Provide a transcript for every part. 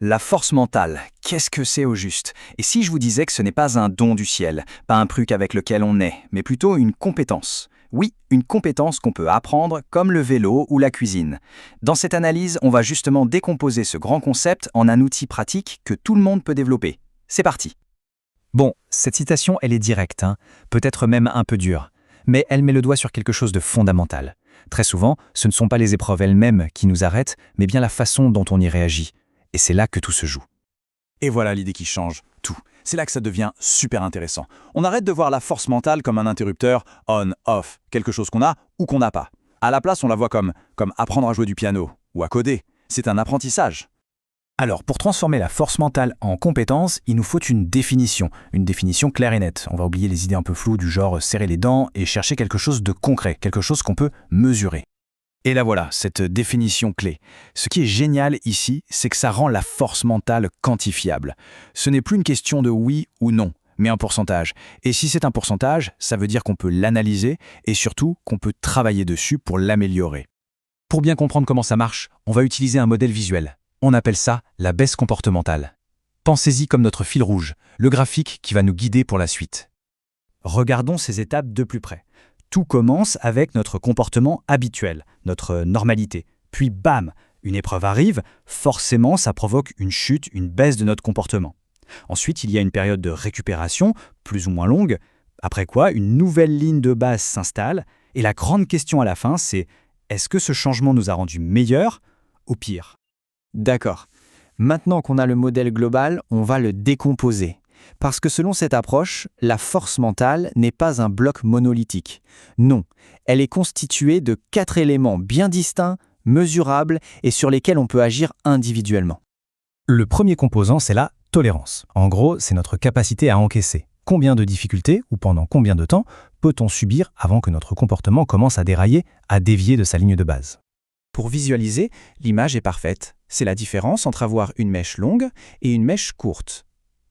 La force mentale, qu'est-ce que c'est au juste? Et si je vous disais que ce n'est pas un don du ciel, pas un truc avec lequel on naît, mais plutôt une compétence? Oui, une compétence qu'on peut apprendre comme le vélo ou la cuisine. Dans cette analyse, on va justement décomposer ce grand concept en un outil pratique que tout le monde peut développer. C'est parti. Bon, cette citation, elle est directe, peut-être même un peu dure, mais elle met le doigt sur quelque chose de fondamental. Très souvent, ce ne sont pas les épreuves elles-mêmes qui nous arrêtent, mais bien la façon dont on y réagit. Et c'est là que tout se joue. Et voilà l'idée qui change tout. C'est là que ça devient super intéressant. On arrête de voir la force mentale comme un interrupteur on-off, quelque chose qu'on a ou qu'on n'a pas. À la place, on la voit comme apprendre à jouer du piano ou à coder. C'est un apprentissage. Alors, pour transformer la force mentale en compétence, il nous faut une définition claire et nette. On va oublier les idées un peu floues du genre serrer les dents et chercher quelque chose de concret, quelque chose qu'on peut mesurer. Et là voilà, cette définition clé. Ce qui est génial ici, c'est que ça rend la force mentale quantifiable. Ce n'est plus une question de oui ou non, mais un pourcentage. Et si c'est un pourcentage, ça veut dire qu'on peut l'analyser et surtout qu'on peut travailler dessus pour l'améliorer. Pour bien comprendre comment ça marche, on va utiliser un modèle visuel. On appelle ça la baisse comportementale. Pensez-y comme notre fil rouge, le graphique qui va nous guider pour la suite. Regardons ces étapes de plus près. Tout commence avec notre comportement habituel, notre normalité. Puis bam, une épreuve arrive, forcément ça provoque une chute, une baisse de notre comportement. Ensuite, il y a une période de récupération, plus ou moins longue, après quoi une nouvelle ligne de base s'installe, et la grande question à la fin c'est est-ce que ce changement nous a rendu meilleurs ou pire? D'accord. Maintenant qu'on a le modèle global, on va le décomposer. Parce que selon cette approche, la force mentale n'est pas un bloc monolithique. Non, elle est constituée de 4 éléments bien distincts, mesurables et sur lesquels on peut agir individuellement. Le premier composant, c'est la tolérance. En gros, c'est notre capacité à encaisser. Combien de difficultés ou pendant combien de temps peut-on subir avant que notre comportement commence à dérailler, à dévier de sa ligne de base? Pour visualiser, l'image est parfaite. C'est la différence entre avoir une mèche longue et une mèche courte.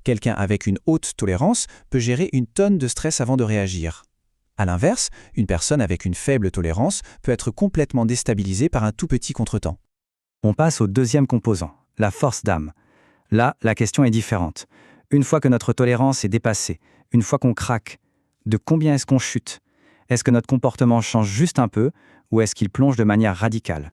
Quelqu'un avec une haute tolérance peut gérer une tonne de stress avant de réagir. À l'inverse, une personne avec une faible tolérance peut être complètement déstabilisée par un tout petit contretemps. On passe au deuxième composant, la force d'âme. Là, la question est différente. Une fois que notre tolérance est dépassée, une fois qu'on craque, de combien est-ce qu'on chute? Est-ce que notre comportement change juste un peu ou est-ce qu'il plonge de manière radicale?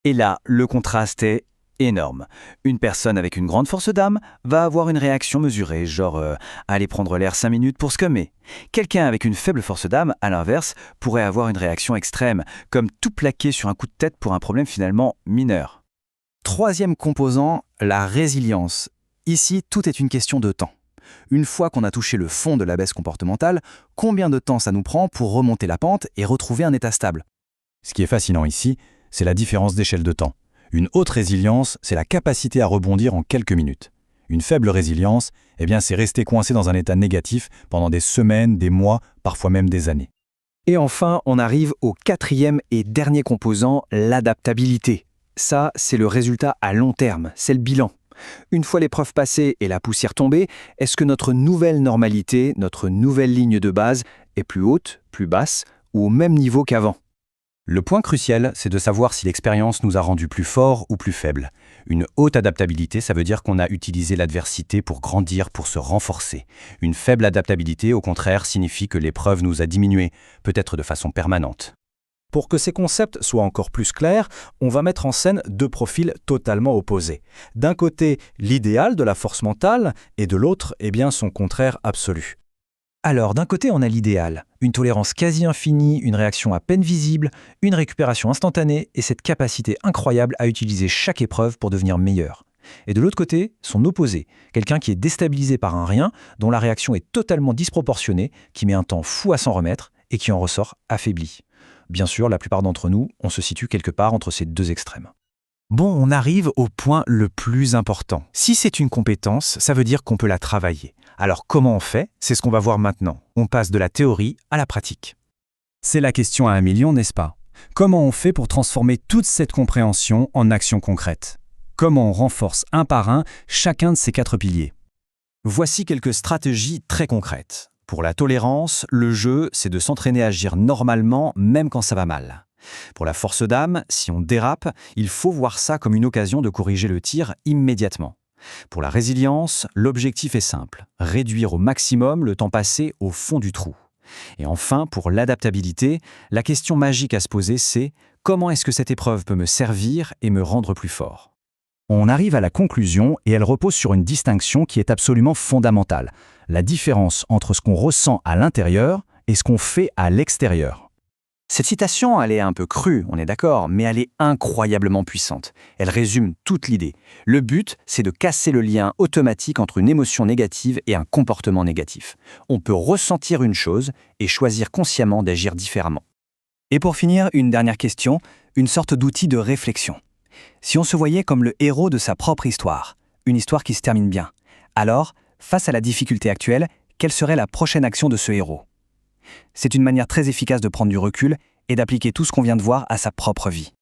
Et là, le contraste est énorme. Une personne avec une grande force d'âme va avoir une réaction mesurée, genre aller prendre l'air 5 minutes pour se calmer. Quelqu'un avec une faible force d'âme, à l'inverse, pourrait avoir une réaction extrême, comme tout plaquer sur un coup de tête pour un problème finalement mineur. Troisième composant, la résilience. Ici, tout est une question de temps. Une fois qu'on a touché le fond de la baisse comportementale, combien de temps ça nous prend pour remonter la pente et retrouver un état stable? Ce qui est fascinant ici, c'est la différence d'échelle de temps. Une haute résilience, c'est la capacité à rebondir en quelques minutes. Une faible résilience, c'est rester coincé dans un état négatif pendant des semaines, des mois, parfois même des années. Et enfin, on arrive au quatrième et dernier composant, l'adaptabilité. Ça, c'est le résultat à long terme, c'est le bilan. Une fois l'épreuve passée et la poussière tombée, est-ce que notre nouvelle normalité, notre nouvelle ligne de base est plus haute, plus basse ou au même niveau qu'avant? Le point crucial, c'est de savoir si l'expérience nous a rendus plus forts ou plus faibles. Une haute adaptabilité, ça veut dire qu'on a utilisé l'adversité pour grandir, pour se renforcer. Une faible adaptabilité, au contraire, signifie que l'épreuve nous a diminués, peut-être de façon permanente. Pour que ces concepts soient encore plus clairs, on va mettre en scène deux profils totalement opposés. D'un côté, l'idéal de la force mentale, et de l'autre, son contraire absolu. Alors, d'un côté, on a l'idéal, une tolérance quasi infinie, une réaction à peine visible, une récupération instantanée et cette capacité incroyable à utiliser chaque épreuve pour devenir meilleur. Et de l'autre côté, son opposé, quelqu'un qui est déstabilisé par un rien, dont la réaction est totalement disproportionnée, qui met un temps fou à s'en remettre et qui en ressort affaibli. Bien sûr, la plupart d'entre nous, on se situe quelque part entre ces deux extrêmes. Bon, on arrive au point le plus important. Si c'est une compétence, ça veut dire qu'on peut la travailler. Alors comment on fait? C'est ce qu'on va voir maintenant. On passe de la théorie à la pratique. C'est la question à 1 million, n'est-ce pas? Comment on fait pour transformer toute cette compréhension en action concrète? Comment on renforce un par un chacun de ces 4 piliers? Voici quelques stratégies très concrètes. Pour la tolérance, le jeu, c'est de s'entraîner à agir normalement, même quand ça va mal. Pour la force d'âme, si on dérape, il faut voir ça comme une occasion de corriger le tir immédiatement. Pour la résilience, l'objectif est simple, réduire au maximum le temps passé au fond du trou. Et enfin, pour l'adaptabilité, la question magique à se poser, c'est comment est-ce que cette épreuve peut me servir et me rendre plus fort ? On arrive à la conclusion et elle repose sur une distinction qui est absolument fondamentale, la différence entre ce qu'on ressent à l'intérieur et ce qu'on fait à l'extérieur. Cette citation, elle est un peu crue, on est d'accord, mais elle est incroyablement puissante. Elle résume toute l'idée. Le but, c'est de casser le lien automatique entre une émotion négative et un comportement négatif. On peut ressentir une chose et choisir consciemment d'agir différemment. Et pour finir, une dernière question, une sorte d'outil de réflexion. Si on se voyait comme le héros de sa propre histoire, une histoire qui se termine bien, alors, face à la difficulté actuelle, quelle serait la prochaine action de ce héros ? C'est une manière très efficace de prendre du recul et d'appliquer tout ce qu'on vient de voir à sa propre vie.